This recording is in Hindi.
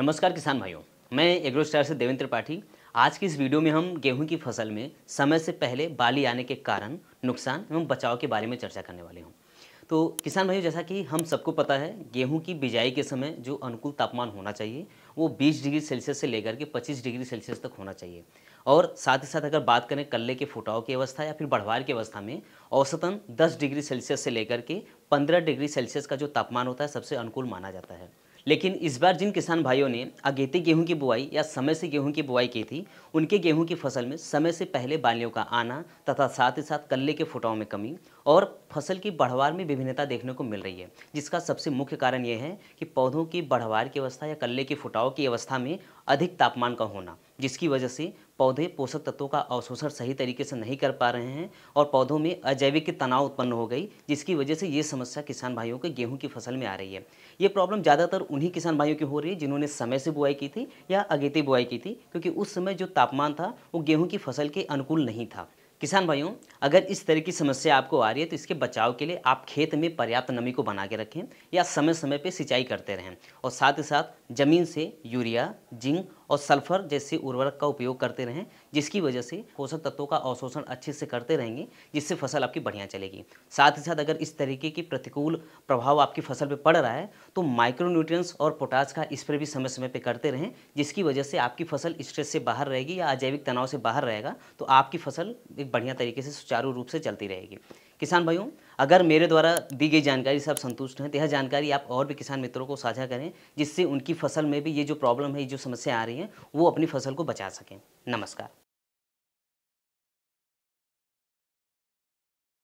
नमस्कार किसान भाइयों, मैं एग्रो स्टार से देवेंद्र त्रिपाठी। आज की इस वीडियो में हम गेहूं की फसल में समय से पहले बाली आने के कारण, नुकसान एवं बचाव के बारे में चर्चा करने वाले हूं। तो किसान भाइयों, जैसा कि हम सबको पता है, गेहूं की बिजाई के समय जो अनुकूल तापमान होना चाहिए वो 20 डिग्री सेल्सियस से लेकर के 25 डिग्री सेल्सियस तक होना चाहिए। और साथ ही साथ अगर बात करें कल्ले के फुटाव की अवस्था या फिर बढ़वार की अवस्था में, औसतन 10 डिग्री सेल्सियस से लेकर के 15 डिग्री सेल्सियस का जो तापमान होता है सबसे अनुकूल माना जाता है। लेकिन इस बार जिन किसान भाइयों ने अगेती गेहूं की बुआई या समय से गेहूं की बुआई की थी, उनके गेहूं की फसल में समय से पहले बालियों का आना तथा साथ ही साथ कल्ले के फुटाव में कमी और फसल की बढ़वार में विभिन्नता देखने को मिल रही है। जिसका सबसे मुख्य कारण यह है कि पौधों की बढ़वार की अवस्था या कल्ले के फुटाव की अवस्था में अधिक तापमान का होना, जिसकी वजह से पौधे पोषक तत्वों का अवशोषण सही तरीके से नहीं कर पा रहे हैं और पौधों में अजैविक तनाव उत्पन्न हो गई, जिसकी वजह से ये समस्या किसान भाइयों के गेहूं की फसल में आ रही है। ये प्रॉब्लम ज़्यादातर उन्हीं किसान भाइयों की हो रही है जिन्होंने समय से बुआई की थी या अगेती बुआई की थी, क्योंकि उस समय जो तापमान था वो गेहूं की फसल के अनुकूल नहीं था। किसान भाइयों, अगर इस तरह की समस्या आपको आ रही है तो इसके बचाव के लिए आप खेत में पर्याप्त नमी को बना के रखें या समय समय पे सिंचाई करते रहें और साथ ही साथ ज़मीन से यूरिया, जिंक और सल्फर जैसे उर्वरक का उपयोग करते रहें, जिसकी वजह से पोषक तत्वों का अवशोषण अच्छे से करते रहेंगे, जिससे फसल आपकी बढ़िया चलेगी। साथ ही साथ अगर इस तरीके की प्रतिकूल प्रभाव आपकी फसल पे पड़ रहा है तो माइक्रोन्यूट्रिएंट्स और पोटाश का स्प्रे भी समय समय पे करते रहें, जिसकी वजह से आपकी फसल स्ट्रेस से बाहर रहेगी या अजैविक तनाव से बाहर रहेगा, तो आपकी फसल एक बढ़िया तरीके से सुचारू रूप से चलती रहेगी। किसान भाइयों, अगर मेरे द्वारा दी गई जानकारी से आप संतुष्ट हैं तो यह जानकारी आप और भी किसान मित्रों को साझा करें, जिससे उनकी फसल में भी ये जो प्रॉब्लम है, ये जो समस्या आ रही है, वो अपनी फसल को बचा सकें। नमस्कार।